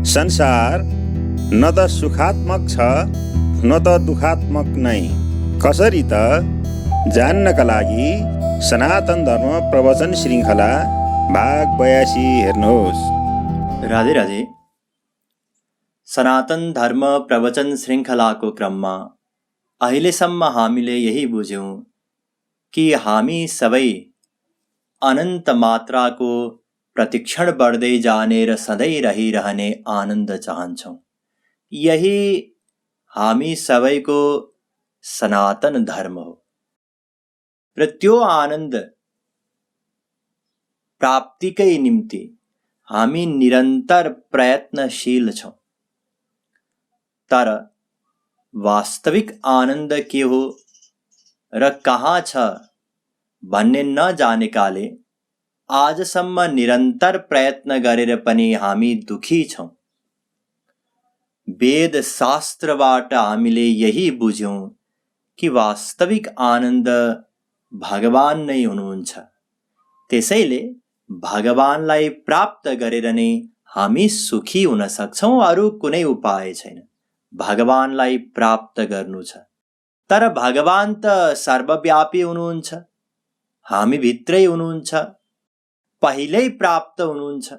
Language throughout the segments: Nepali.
संसार न त सुखात्मक छ न त दुखात्मक नै। कसरी त जान्नका लागि सनातन धर्म प्रवचन श्रृङ्खला भाग 82 हेर्नुहोस्। राधे राधे। सनातन धर्म प्रवचन श्रृङ्खलाको क्रममा अहिलेसम्म हामीले यही बुझ्यौँ कि हामी सबै अनन्त मात्राको प्रतिक्षण बढ्दै जाने र सधैँ रहिरहने आनन्द चाहन्छौँ। यही हामी सबैको सनातन धर्म हो र त्यो आनन्द प्राप्तिकै निम्ति हामी निरन्तर प्रयत्नशील छौँ। तर वास्तविक आनन्द के हो र कहाँ छ भन्ने नजानेकाले आजसम्म निरन्तर प्रयत्न गरेर पनि हामी दुखी छौँ। वेद शास्त्रबाट हामीले यही बुझ्यौँ कि वास्तविक आनन्द भगवान नै हुनुहुन्छ। त्यसैले भगवानलाई प्राप्त गरेर नै हामी सुखी हुन सक्छौँ, अरू कुनै उपाय छैन। भगवानलाई प्राप्त गर्नु छ। तर भगवान त सर्वव्यापी हुनुहुन्छ, हामी भित्रै हुनुहुन्छ, पहिल्यै प्राप्त हुनुहुन्छ।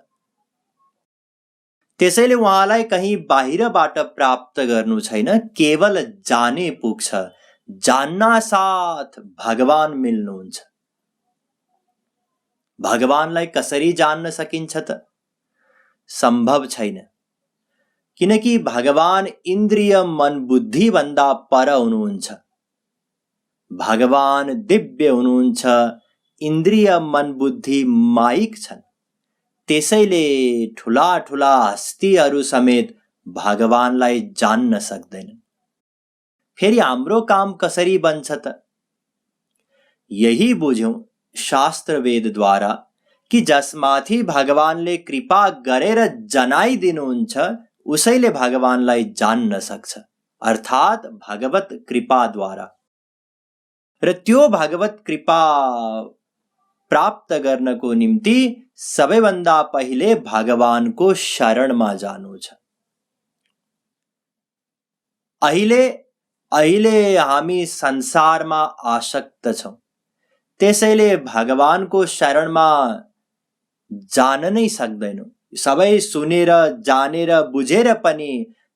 त्यसैले उहाँलाई कहीँ बाहिरबाट प्राप्त गर्नु छैन, केवल जाने पुग्छ। जान्नासाथ भगवान मिल्नुहुन्छ। भगवानलाई कसरी जान्न सकिन्छ त? सम्भव छैन, किनकि भगवान इन्द्रिय मन बुद्धि भन्दा पर हुनुहुन्छ। भगवान दिव्य हुनुहुन्छ, इन्द्रिय मन बुद्धि माइक छन्। त्यसैले ठुला ठुला हस्तीहरू समेत भगवानलाई जान्न सक्दैनन्। फेरि हाम्रो काम कसरी बन्छ त? यही बुझ्यौँ शास्त्र वेदद्वारा कि जसमाथि भगवानले कृपा गरेर जनाइदिनुहुन्छ उसैले भगवानलाई जान्न सक्छ, अर्थात् भगवत कृपाद्वारा। र त्यो भगवत कृपा प्राप्त गर्नको निम्ति सबैभन्दा पहिले भगवानको शरणमा जानु छ। अहिले हामी संसारमा आसक्त छौँ, त्यसैले भगवानको शरणमा जान नै सक्दैनौँ। सबै सुनेर जानेर बुझेर पनि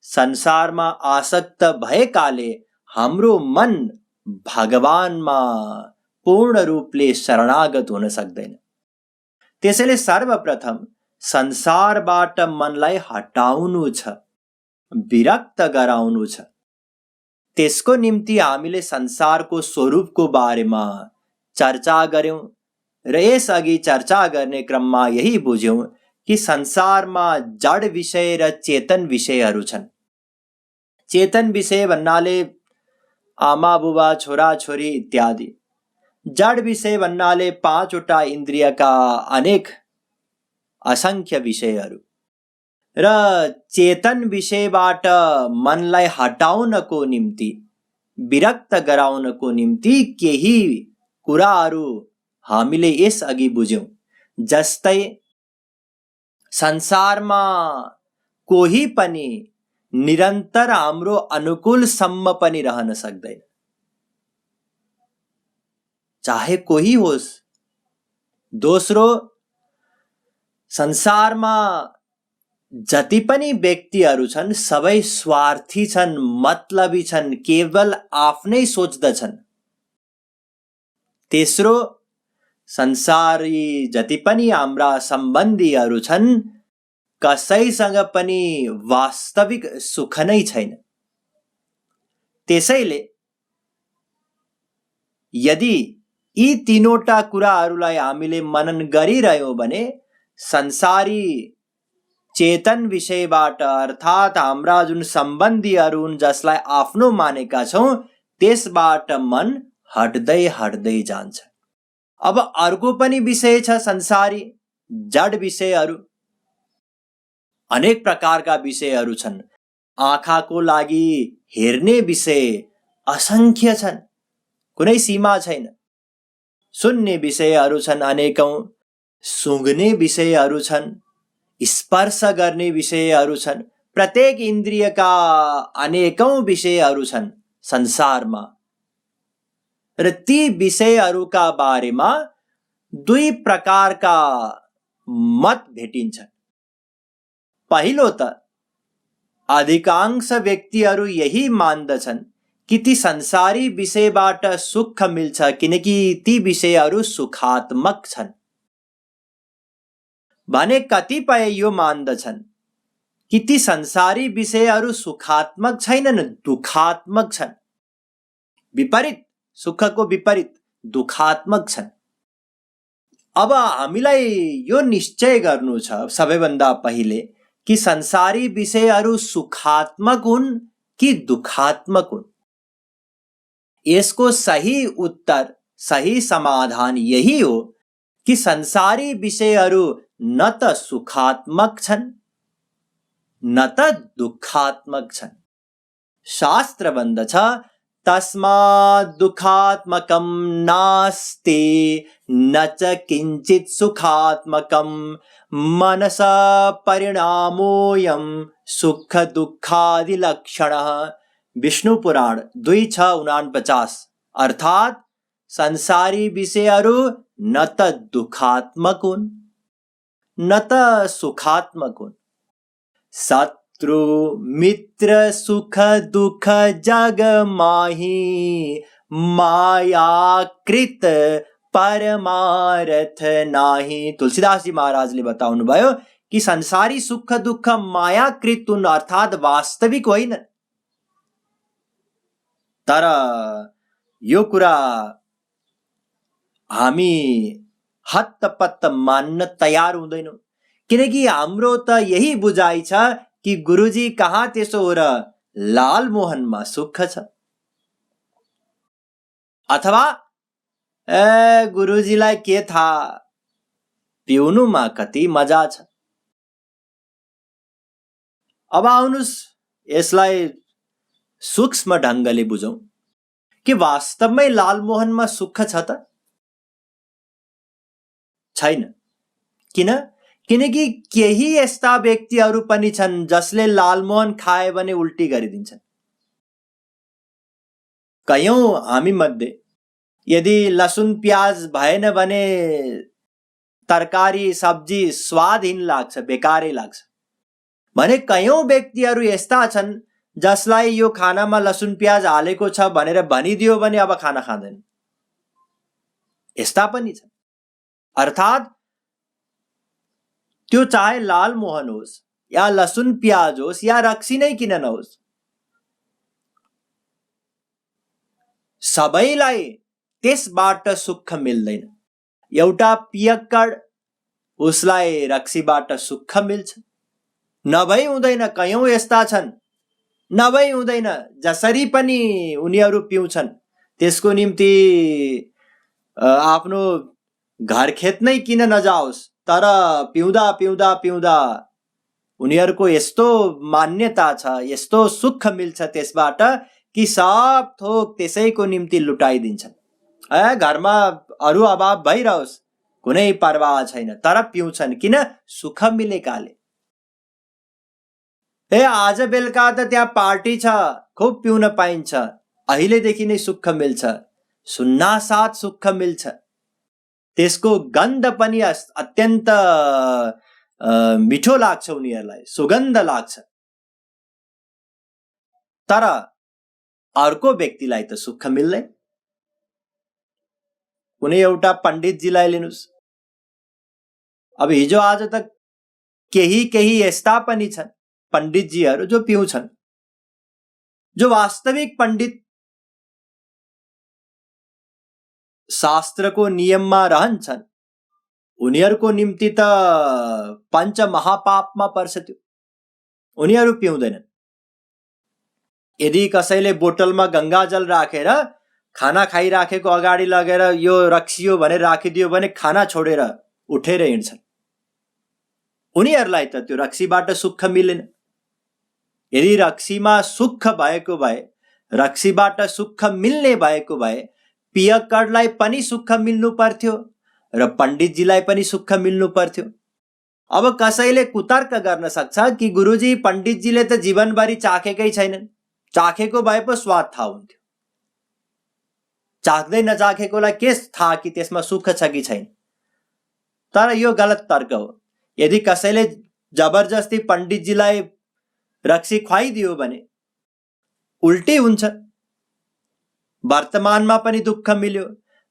संसारमा आसक्त भएकाले हाम्रो मन भगवानमा पूर्ण रूपले शरणागत हुन सक्दैन। त्यसैले सर्वप्रथम संसारबाट मनलाई हटाउनु छ, विरक्त गराउनु छ। त्यसको निम्ति हामीले संसारको स्वरूपको बारेमा चर्चा गर्यौं र यसअघि चर्चा गर्ने क्रममा यही बुझ्यौं कि संसारमा जड विषय र चेतन विषयहरू छन्। चेतन विषय भन्नाले आमा बुबा छोरा छोरी इत्यादि, जड विषय भन्नाले 5 वटा इन्द्रियका अनेक असंख्य विषयहरू, र चेतन विषयबाट मनलाई हटाउनको निम्ति, विरक्त गराउनको निम्ति केही कुराहरू हामीले यसअघि बुझ्यौं। जस्तै संसारमा कोही पनि निरन्तर हाम्रो अनुकूलसम्म पनि रहन सक्दैन, चाहे कोही होस्। दोस्रो, संसारमा जति पनि व्यक्तिहरू छन् सबै स्वार्थी छन्, मतलबी छन्, केवल आफ्नै सोच्दछन्। तेस्रो, संसारी जति पनि हाम्रा सम्बन्धीहरू छन् कसैसँग पनि वास्तविक सुख नै छैन। त्यसैले यदि यी तीनवटा कुराहरूलाई हामीले मनन गरिरह्यौं भने संसारी चेतन विषयबाट, अर्थात् हाम्रा जुन सम्बन्धीहरू हुन् जसलाई आफ्नो मानेका छौं, त्यसबाट मन हट्दै हट्दै जान्छ। अब अर्को पनि विषय छ संसारी जड विषयहरू। अनेक प्रकारका विषयहरू छन्। आँखाको लागि हेर्ने विषय असंख्य छन्, कुनै सीमा छैन। सुन्ने विषयहरू छन् अनेकौं, सुँघ्ने विषयहरू छन्, स्पर्श गर्ने विषयहरू छन्, प्रत्येक इन्द्रियका अनेकौं विषयहरू छन् संसारमा। र ती विषयहरूका बारेमा दुई प्रकारका मत भेटिन्छन्। पहिलो त अधिकांश व्यक्तिहरू यही मान्दछन् कि ती संसारी विषयबाट सुख मिल्छ किनकि ती विषयहरू सुखात्मक छन्। भने कतिपय यो मान्दछन् कि ती संसारी विषयहरू सुखात्मक छैनन्, दुखात्मक छन्। विपरीत, सुखको विपरीत दुखात्मक छन्। अब हामीलाई यो निश्चय गर्नु छ सबैभन्दा पहिले कि संसारी विषयहरू सुखात्मक हुन् कि दुखात्मक हुन्। यसको सही उत्तर, सही समाधान यही हो कि संसारी विषयहरू न त सुखात्मक छन् न त दुखात्मक छन्। शास्त्र भन्दछ तस्मात् दुखात्मकं नास्ति न च किञ्चित् सुखात्मकं मनसा परिणामोऽयं सुख दुःखादि लक्षणः। विष्णु पुराण 2:6-49। अर्थात संसारी विषयहरू न त दुखात्मक हुन् न त सुखात्मक हुन्। शत्रु मित्र सुख दुख जग माही मायाकृत परमार्थ नाही। तुलसीदास जी महाराजले बताउनु भयो कि संसारी सुख दुख मायाकृत हुन् अर्थात वास्तविक होइन। तर यो कुरा हामी हत्तपत्त मान्न तयार हुँदैनौं किनकि हाम्रो त यही बुझाइ छ कि गुरुजी कहाँ त्यसो हो र लालमोहनमा सुख छ, अथवा गुरुजीलाई के थाहा पिउनुमा कति मजा छ। अब आउनुस् यसलाई सूक्ष्म ढंगले बुझौं कि वास्तवमै लालमोहनमा सुख छ त? छैन। किन? किनकि केही यस्ता व्यक्तिहरू पनि छन् जसले लालमोहन खाए भने उल्टी गरिदिन्छन्। कयौं हामी मध्ये यदि लसुन प्याज भएन भने तरकारी सब्जी स्वादहीन लाग्छ, बेकारै लाग्छ। भने कयौं व्यक्तिहरू यस्ता छन् जसलाई यो खानामा लसुन प्याज हालेको छ भनेर भनिदियो भने अब खाना खाँदैन। यस्ता पनि छन्। अर्थात त्यो चाहे लालमोहन होस् या लसुन प्याज होस् या रक्सी नै किन नहोस्, सबैलाई त्यसबाट सुख मिल्दैन। एउटा पियक्कड उसलाई रक्सीबाट सुख मिल्छ, नभई हुँदैन। कयौं यस्ता छन् नभई हुँदैन, जसरी पनि उनीहरू पिउँछन्। त्यसको निम्ति आफ्नो घर खेत नै किन नजाओस्, तर पिउँदा पिउँदा पिउँदा उनीहरूको यस्तो मान्यता छ, यस्तो सुख मिल्छ त्यसबाट कि सब थोक त्यसैको निम्ति लुटाइदिन्छन्। घरमा अरू अभाव भइरहोस् कुनै परवाह छैन, तर पिउँछन्। किन? सुख मिलेकाले। आज बेलुका त त्यहाँ पार्टी छ, खुब पिउन पाइन्छ, अहिलेदेखि नै सुख मिल्छ। सुन्नासाथ सुख मिल्छ। त्यसको गन्ध पनि अत्यन्त मिठो लाग्छ उनीहरूलाई, सुगन्ध लाग्छ। तर अर्को व्यक्तिलाई त सुख मिल्दैन। कुनै एउटा पण्डितजीलाई लिनुस्। अब हिजो आज त केही यस्ता पनि छन् पण्डितजीहरू जो पिउँछन्, जो वास्तविक पण्डित शास्त्रको नियममा रहन्छन्। उनीहरूको निम्ति त पञ्च महापापमा पर्छ त्यो। उनीहरू पिउँदैनन्। यदि कसैले बोतलमा गंगाजल राखेर खाना खाइराखेको अगाडि लगेर यो रक्सियो भनेर राखिदियो भने खाना छोडेर उठेर हिँड्छन्। उनीहरूलाई त त्यो रक्सीबाट सुख मिलेन। यदि रक्सीमा सुख भएको भए, रक्सीबाट सुख मिल्ने भएको भए पियक्कडलाई पनि सुख मिल्नु पर्थ्यो र पण्डितजीलाई पनि सुख मिल्नु पर्थ्यो। अब कसैले कुतर्क गर्न सक्छ कि गुरुजी पण्डितजीले त जीवनभरि चाखेकै छैनन्, चाखेको भए पो स्वाद थाहा हुन्थ्यो, चाख्दै नचाखेकोलाई के थाहा कि त्यसमा सुख छ कि छैन। तर यो गलत तर्क हो। यदि कसैले जबरजस्ती पण्डितजीलाई रक्सी खुवाइदियो भने उल्टी हुन्छ, वर्तमानमा पनि दुःख मिल्यो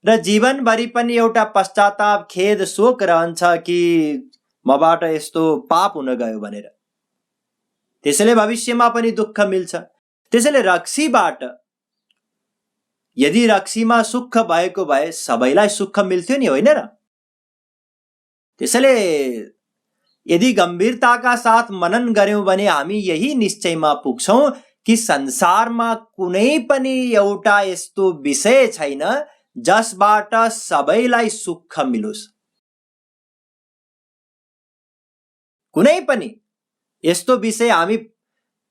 र जीवनभरि पनि एउटा पश्चाताप, खेद, शोक रहन्छ कि मबाट यस्तो पाप हुन गयो भनेर। त्यसैले भविष्यमा पनि दुःख मिल्छ। त्यसैले रक्सीबाट, यदि रक्सीमा सुख भएको भए सबैलाई सुख मिल्थ्यो नि, होइन र? त्यसैले यदि गम्भीरताका साथ मनन गर्यौं भने हामी यही निश्चयमा पुग्छौं कि संसारमा कुनै पनि एउटा यस्तो विषय छैन जसबाट सबैलाई सुख मिलोस्। कुनै पनि यस्तो विषय हामी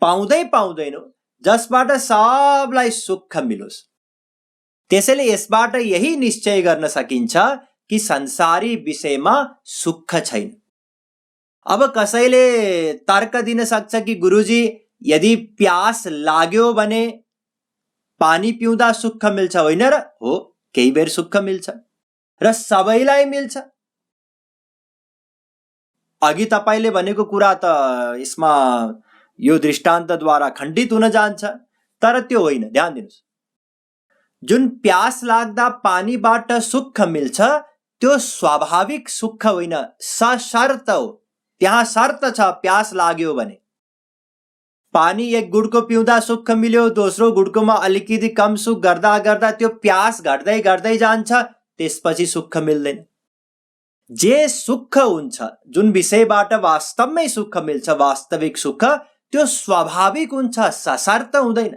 पाउँदैनौं जसबाट सबलाई सुख मिलोस्। त्यसैले यसबाट यही निश्चय गर्न सकिन्छ कि संसारी विषयमा सुख छैन। अब कसैले तर्क दिन सक्छ कि गुरुजी यदि प्यास लाग्यो भने पानी पिउँदा सुख मिल्छ, होइन र? हो, केही बेर सुख मिल्छ र सबैलाई मिल्छ। अघि तपाईले भनेको कुरा त यसमा यो दृष्टान्तद्वारा खण्डित हुन जान्छ, तर त्यो होइन। ध्यान दिनुस्, जुन प्यास लाग्दा पानीबाट सुख मिल्छ त्यो स्वाभाविक सुख होइन, सशर्त हो। त्यहाँ शर्त छ, प्यास लाग्यो भने। पानी एक गुडको पिउँदा सुख मिल्यो, दोस्रो गुडकोमा अलिकति कम सुख गर्दा गर्दा त्यो प्यास घट्दै घट्दै जान्छ, त्यसपछि सुख मिल्दैन। जे सुख हुन्छ, जुन विषयबाट वास्तवमै सुख मिल्छ, वास्तविक सुख, त्यो स्वाभाविक हुन्छ, सशर्त हुँदैन।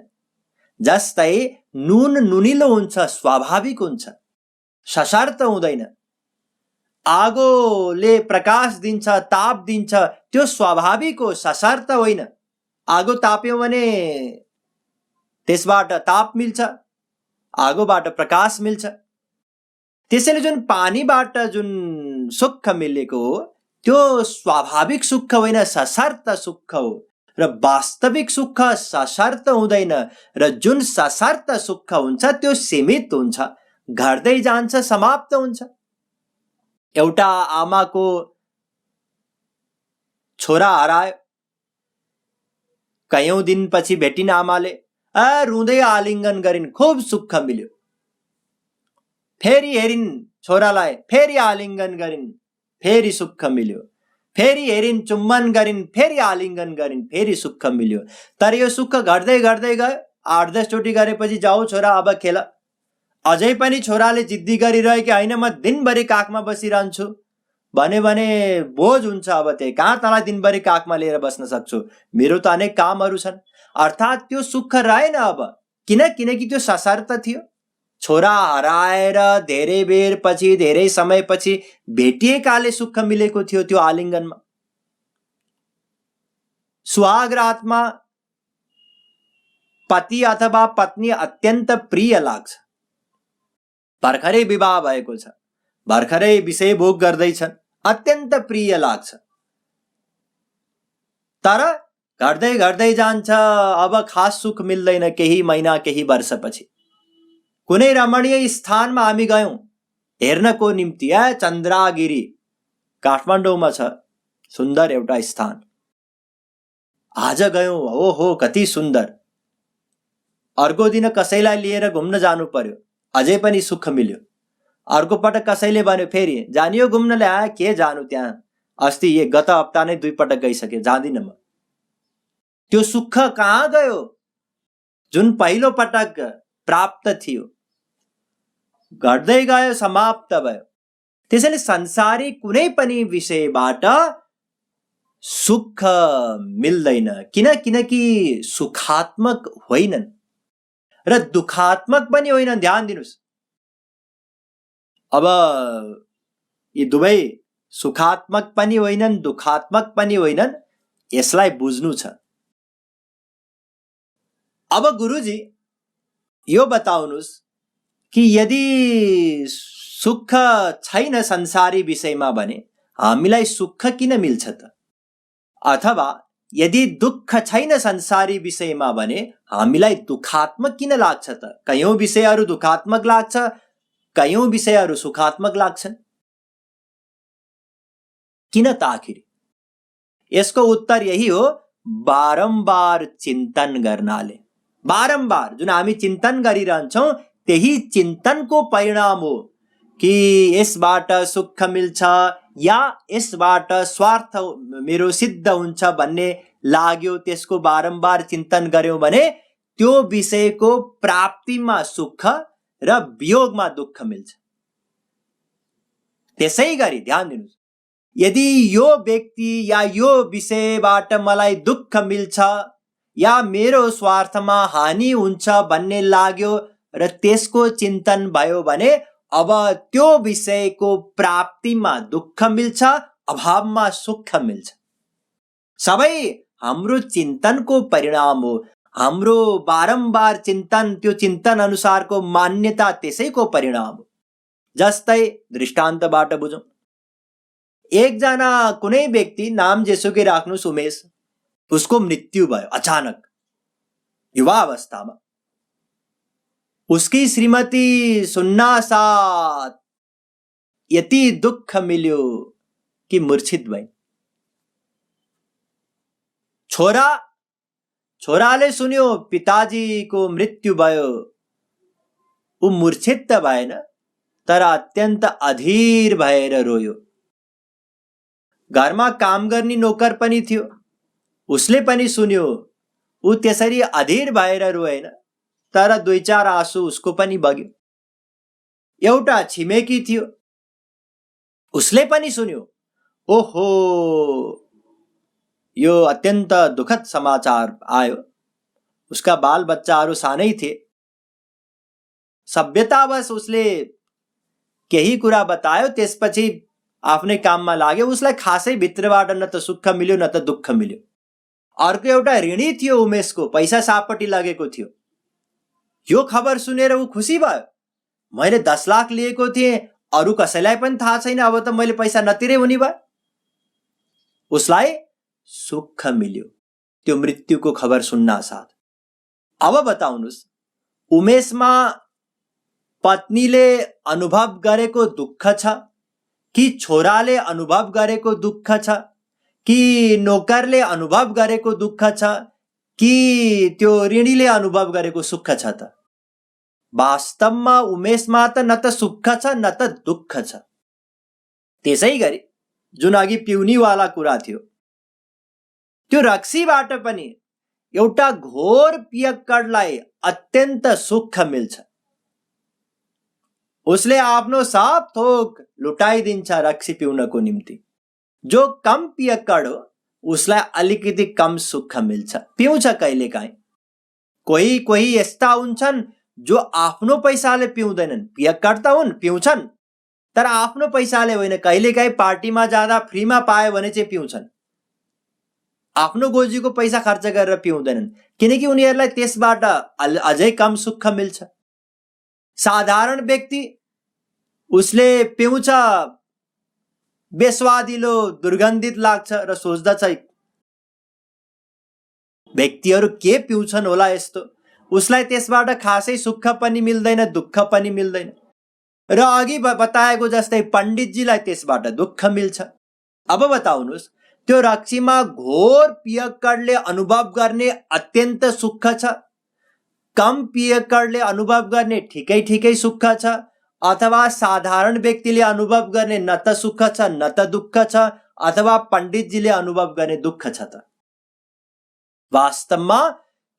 जस्तै नुन नुनिलो हुन्छ, स्वाभाविक हुन्छ, सशर्त हुँदैन। आगोले प्रकाश दिन्छ, ताप दिन्छ, त्यो स्वाभाविक हो, सशर्त होइन। आगो ताप्यो भने त्यसबाट ताप मिल्छ, आगोबाट प्रकाश मिल्छ। त्यसैले जुन पानीबाट जुन सुख मिलेको हो त्यो स्वाभाविक सुख होइन, सशर्त सुख हो। र वास्तविक सुख सशर्त हुँदैन र जुन सशर्त सुख हुन्छ त्यो सीमित हुन्छ, घट्दै जान्छ, समाप्त हुन्छ। एउटा आमाको छोरा हरायो, कयौं दिनपछि भेटिन आमाले, रुँदै आलिङ्गन गरिन्, खूब सुख मिल्यो। फेरि हेरिन् छोरालाई, फेरि आलिङ्गन गरिन्, फेरि सुख मिल्यो। फेरि हेरिन्, चुम्बन गरिन्, फेरि आलिङ्गन गरिन्, फेरि सुख मिल्यो। तर यो सुख घट्दै घट्दै गयो। 8-10 चोटि गरेपछि जाऊ छोरा अब खेल। अझै पनि छोराले जिद्दी गरिरह्यो कि होइन, म दिनभरि काखमा बसिरहन्छु भने बोझ हुन्छ। अब त्यही कहाँ तँलाई दिनभरि काखमा लिएर बस्न सक्छु, मेरो त अनेक कामहरू छन्। अर्थात् त्यो सुख रहेन अब, किनकि त्यो सशर्त थियो। छोरा हराएर धेरै बेर पछि, धेरै समयपछि भेटिएकाले सुख मिलेको थियो त्यो आलिङ्गनमा। सुहाग रातमा पति अथवा पत्नी अत्यन्त प्रिय लाग्छ। भर्खरै विवाह भएको छ, भर्खरै विषय भोग गर्दैछन्, अत्यन्त प्रिय लाग्छ। तर घट्दै घट्दै जान्छ, अब खास सुख मिल्दैन। केही महिना, केही वर्षपछि कुनै रमणीय स्थानमा हामी गयौं हेर्नको निम्ति। चन्द्रागिरी काठमाडौँमा छ, सुन्दर एउटा स्थान। आज गयौं, ओहो कति सुन्दर। अर्को दिन कसैलाई लिएर घुम्न जानु पर्यो, अझै पनि सुख मिल्यो। अर्को पटक कसैले भन्यो, फेरि जानियो घुम्नलाई, के जानु त्यहाँ, अस्ति गत हप्ता नै 2 पटक गइसके, जाँदिन म। त्यो सुख कहाँ गयो जुन पहिलो पटक प्राप्त थियो? घट्दै गयो, समाप्त भयो। त्यसैले संसारी कुनै पनि विषयबाट सुख मिल्दैन, किनकि सुखात्मक होइनन् र दुखात्मक पनि होइनन्। ध्यान दिनुस्, अब यी दुवै सुखात्मक पनि होइनन्, दुखात्मक पनि होइनन्, यसलाई बुझ्नु छ। अब गुरुजी यो बताउनुस् कि यदि सुख छैन संसारी विषयमा भने हामीलाई सुख किन मिल्छ त? अथवा यदि दुःख छैन संसारी विषयमा भने हामीलाई दुःखात्मक किन लाग्छ त? कयौं विषयहरू दुःखात्मक लाग्छ, कयौं विषयहरू सुखात्मक लाग्छन्। किन त आखिर? यसको उत्तर यही हो, बारम्बार चिन्तन गर्नाले। बारम्बार जुन हामी चिन्तन गरिरहन्छौं त्यही चिन्तनको परिणाम हो कि यसबाट सुख मिल्छ या यसबाट स्वार्थ मेरो सिद्ध हुन्छ भन्ने लाग्यो, त्यसको बारम्बार चिन्तन गर्यौं भने त्यो विषयको प्राप्तिमा सुख र वियोगमा दुःख मिल्छ। त्यसै गरी ध्यान दिनुस्, यदि यो व्यक्ति या यो विषयबाट मलाई दुःख मिल्छ या मेरो स्वार्थमा हानि हुन्छ भन्ने लाग्यो र त्यसको चिन्तन भयो भने अब त्यो विषयको प्राप्तिमा दुःख मिल्छ, अभावमा सुख मिल्छ। सबै हाम्रो चिन्तनको परिणाम हो। हाम्रो बारम्बार चिन्तन, त्यो चिन्तन अनुसारको मान्यता त्यसैको परिणाम हो। जस्तै दृष्टान्तबाट बुझौं। एकजना कुनै व्यक्ति, नाम जेसुकै राख्नुस्, उमेश, उसको मृत्यु भयो अचानक युवा अवस्थामा। उसकी श्रीमती सुन्नासाथ यति दुःख मिल्यो कि मूर्छित भइन्। छोराले सुन्यो पिताजीको मृत्यु भयो। ऊ मूर्छित त भएन, तर अत्यन्त अधीर भएर रोयो। घरमा काम गर्ने नोकर पनि थियो, उसले पनि सुन्यो। ऊ त्यसरी अधीर भएर रोएन, तर 2-4 आँसु उसको पनि बग्यो। एउटा छिमेकी थियो, उसले पनि सुन्यो। ओहो, यो अत्यन्त दुखद समाचार आयो। उसका बाल बच्चाहरू सानै थिए। सभ्यतावश उसले केही कुरा बतायो, त्यसपछि आफ्नै काममा लाग्यो। उसलाई खासै भित्रबाट न त सुख मिल्यो न त दुःख मिल्यो। अर्को एउटा ऋणी थियो उमेशको, पैसा सापट्टि लगेको थियो। यो खबर सुनेर ऊ खुसी भयो। मैले 10 लाख लिएको थिएँ, अरू कसैलाई पनि थाहा छैन, अब त मैले पैसा नतिरै हुने भयो। उसलाई सुख मिल्यो त्यो मृत्युको खबर सुन्न साथ। अब बताउनुस्, उमेशमा पत्नीले अनुभव गरेको दुःख छ कि छोराले अनुभव गरेको दुःख छ कि नोकरले अनुभव गरेको दुःख छ कि त्यो ऋणीले अनुभव गरेको सुख छ त? वास्तवमा उमेशमा त न त सुख छ न त दुःख छ। त्यसै गरी जुन अघि पिउनीवाला कुरा थियो, त्यो रक्सीबाट पनि एउटा घोर पियक्कडलाई अत्यन्त सुख मिल्छ। उसले आफ्नो सब थोक लुटाइदिन्छ रक्सी पिउनको निम्ति। जो कम पियक्कड हो उसलाई अलिकति कम सुख मिल्छ, पिउँछ कहिलेकाहीँ। कोही यस्ता हुन्छन् जो आफ्नो पैसाले पिउँदैनन्, पियक्कड त हुन्, पिउँछन्, तर आफ्नो पैसाले होइन। कहिलेकाहीँ पार्टीमा जाँदा फ्रीमा पायो भने चाहिँ पिउँछन्। आफ्नो गोजीको पैसा खर्च गरेर पिउँदैनन्, किनकि उनीहरूलाई त्यसबाट अझै कम सुख मिल्छ। साधारण व्यक्ति, उसले पिउँछ, बेस्वादिलो दुर्गन्धित लाग्छ र सोच्दछ व्यक्तिहरू के पिउँछन् होला यस्तो। उसलाई त्यसबाट खासै सुख पनि मिल्दैन, दुःख पनि मिल्दैन। र अघि बताएको जस्तै पण्डितजीलाई त्यसबाट दुःख मिल्छ। अब बताउनुस्, त्यो रक्सीमा घोर पियक्कडले अनुभव गर्ने अत्यन्त सुख छ, कम पियक्कडले अनुभव गर्ने ठिकै सुख छ, अथवा साधारण व्यक्तिले अनुभव गर्ने न त सुख छ न त दुःख छ, अथवा पण्डितजीले अनुभव गर्ने दुःख छ त? वास्तवमा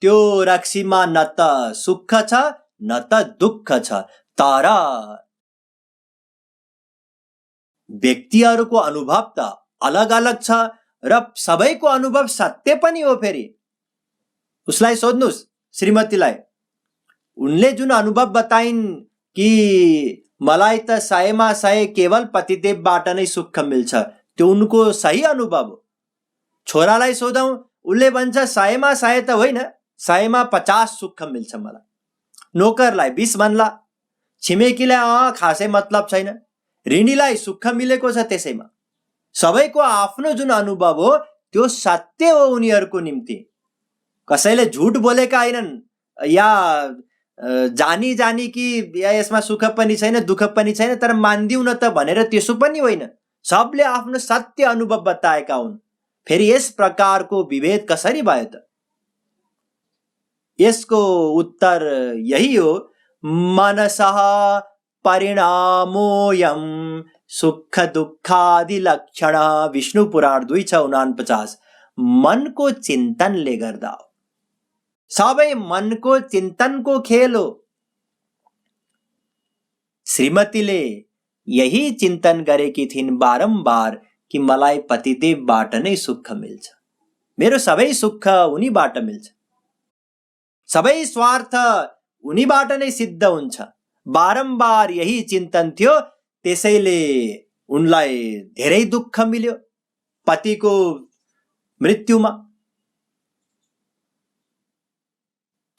त्यो रक्सीमा न त सुख छ न त दुःख छ, तर व्यक्तिहरूको अनुभव त अलग अलग छ र सबैको अनुभव सत्य पनि हो। फेरि उसलाई सोध्नुस्, श्रीमतीलाई, उनले जुन अनुभव बताइन् कि मलाई त 100मा 100 केवल पतिदेवबाट नै सुख मिल्छ, त्यो उनको सही अनुभव हो। छोरालाई सोधौं, उसले भन्छ 100मा 100 त होइन, 100मा 50 सुख मिल्छ मलाई। नोकरलाई 20 भन्ला, छिमेकीलाई खासै मतलब छैन, ऋणीलाई सुख मिलेको छ। त्यसैमा सबैको आफ्नो जुन अनुभव हो त्यो सत्य हो उनीहरूको निम्ति। कसैले झुट बोलेका होइनन् या जानी जानी कि यसमा सुख पनि छैन दुःख पनि छैन तर मान्दिउँ न त भनेर त्यसो पनि होइन। सबले आफ्नो सत्य अनुभव बताएका हुन्। फेरि यस प्रकारको विभेद कसरी भयो त? यसको उत्तर यही हो, मनसः परिणामोऽयं सुख दुःखादि लक्षण। विष्णु पुराण 2:49। मनको चिन्तनले गर्दा हो। सबै मनको चिन्तनको खेल हो। श्रीमतीले यही चिन्तन गरेकी थिइन् बारम्बार कि मलाई पतिदेवबाट नै सुख मिल्छ, मेरो सबै सुख उनीबाट मिल्छ, सबै स्वार्थ उनीबाट नै सिद्ध हुन्छ। बारम्बार यही चिन्तन थियो। त्यसैले उनलाई धेरै दुःख मिल्यो पतिको मृत्युमा।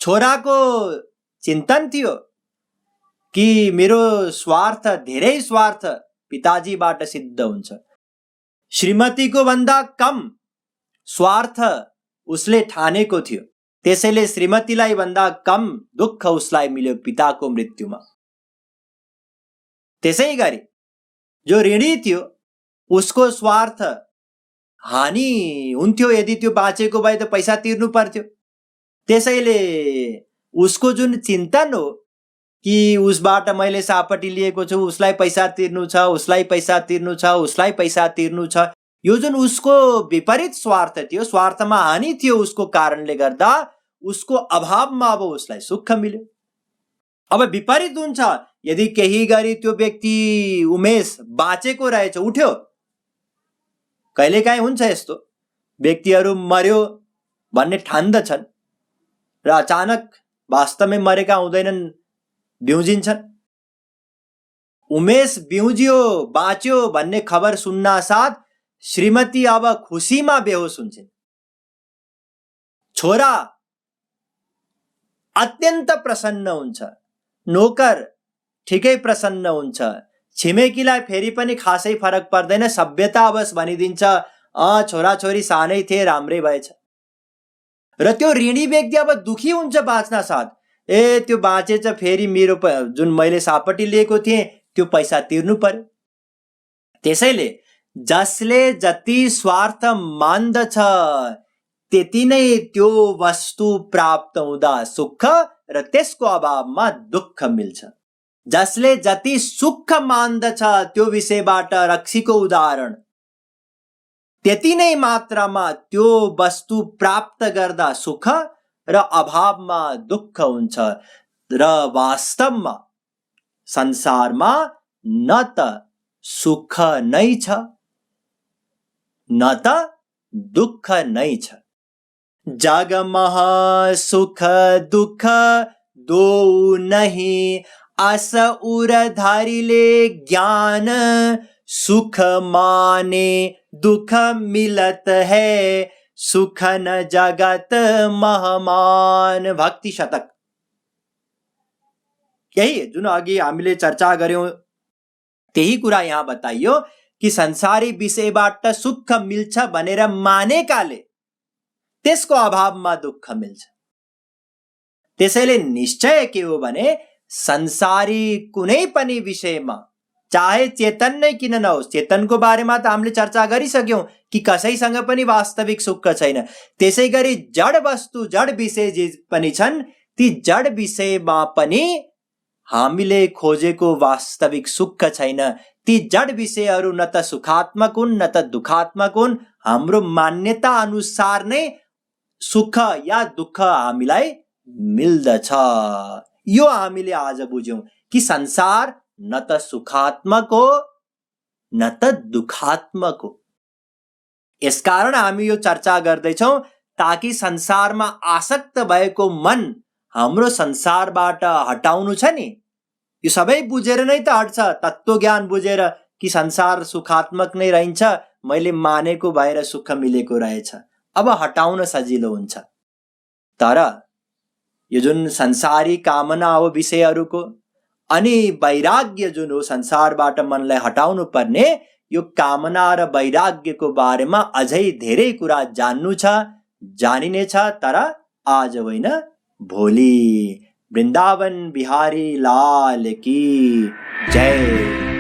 छोराको चिन्तन थियो कि मेरो स्वार्थ, धेरै स्वार्थ पिताजीबाट सिद्ध हुन्छ। श्रीमतीको भन्दा कम स्वार्थ उसले ठानेको थियो। त्यसैले श्रीमतीलाई भन्दा कम दुःख उसलाई मिल्यो पिताको मृत्युमा। त्यसै गरी जो ऋणी थियो उसको स्वार्थ हानि हुन्थ्यो। यदि त्यो बाँचेको भए त पैसा तिर्नु पर्थ्यो। त्यसैले उसको जुन चिन्तन हो कि उसबाट मैले सापटी लिएको छु, उसलाई पैसा तिर्नु छ, उसलाई पैसा तिर्नु छ, उसलाई पैसा तिर्नु छ, यो जुन उसको विपरीत स्वार्थ थियो, स्वार्थमा हानि थियो, उसको कारणले गर्दा उसको अभावमा अब उसलाई सुख मिल्यो। अब विपरीत हुन्छ यदि केही गरी त्यो व्यक्ति उमेश बाँचेको रहेछ, उठ्यो। कहिलेकाहीँ हुन्छ यस्तो, व्यक्तिहरू मर्यो भन्ने ठान्दछन् र अचानक वास्तवमै मरेका हुँदैनन्, बिउजिन्छन्। उमेश बिउजियो, बाँच्यो भन्ने खबर सुन्न साथ श्रीमती अब खुसीमा बेहोस हुन्छन्। छोरा अत्यन्त प्रसन्न हुन्छ, नोकर ठिकै प्रसन्न हुन्छ, छिमेकीलाई फेरि पनि खासै फरक पर्दैन, सभ्यता अवश्य भनिदिन्छ छोरा छोरी सानै थिए, राम्रै भएछ। र त्यो ऋणी व्यक्ति अब दुखी हुन्छ बाँच्न साथ, त्यो बाँचेछ, फेरि मेरो जुन मैले सापटी लिएको थिएँ त्यो पैसा तिर्नु पर्यो। त्यसैले जसले जति स्वार्थ मान्दछ त्यति नै त्यो वस्तु प्राप्त हुँदा सुख र त्यसको अभावमा दुःख मिल्छ। जसले जति सुख मान्दछ त्यो विषयबाट रक्सीको उदाहरण, त्यति नै मात्रामा त्यो वस्तु प्राप्त गर्दा सुख र अभावमा दुःख हुन्छ। र वास्तवमा संसारमा न त सुख नै छ न त दुःख नै छ। जगमह सुख दुःख दो नहीं, अस उर धरिले ज्ञान, सुख माने दुख मिलत है, सुख न जगत महमान। भक्ति शतक। यही जुन अघि हामीले चर्चा गर्यौं त्यही कुरा यहाँ बताइयो कि संसारी विषयबाट सुख मिल्छ भनेर मानेकाले त्यसको अभावमा दुःख मिल्छ। त्यसैले निश्चय के हो भने संसारी कुनै पनि विषयमा, चाहे चेतन नै किन नहोस्, चेतनको बारेमा त हामीले चर्चा गरिसक्यौं कि कसैसँग पनि वास्तविक सुख छैन। त्यसै गरी जड वस्तु, जड विषय जे पनि छन्, ती जड विषयमा पनि हामीले खोजेको वास्तविक सुख छैन। ती जड विषयहरू न त सुखात्मक हुन् न त दुखात्मक हुन्। हाम्रो मान्यता अनुसार नै सुख या दुःख हामीलाई मिल्दछ। यो हामीले आज बुझ्यौं कि संसार न त सुखात्मक हो न त दुखात्मक हो। यसकारण हामी यो चर्चा गर्दैछौं ताकि संसारमा आसक्त भएको मन हाम्रो संसारबाट हटाउनु छ नि, यो सबै बुझेर नै त हट्छ। तत्त्व ज्ञान बुझेर कि संसार सुखात्मक नै रहन्छ, मैले मानेको भएर सुख मिलेको रहेछ, अब हटाउन सजिलो हुन्छ। तर यो जुन संसारी कामना हो विषयहरूको, अनि वैराग्य जुन हो संसारबाट मनलाई हटाउनु पर्ने, यो कामना र वैराग्यको बारेमा अझै धेरै कुरा जान्नु छ, जानिनेछ, तर आज होइन भोलि। वृन्दावन बिहारी लाल की जय।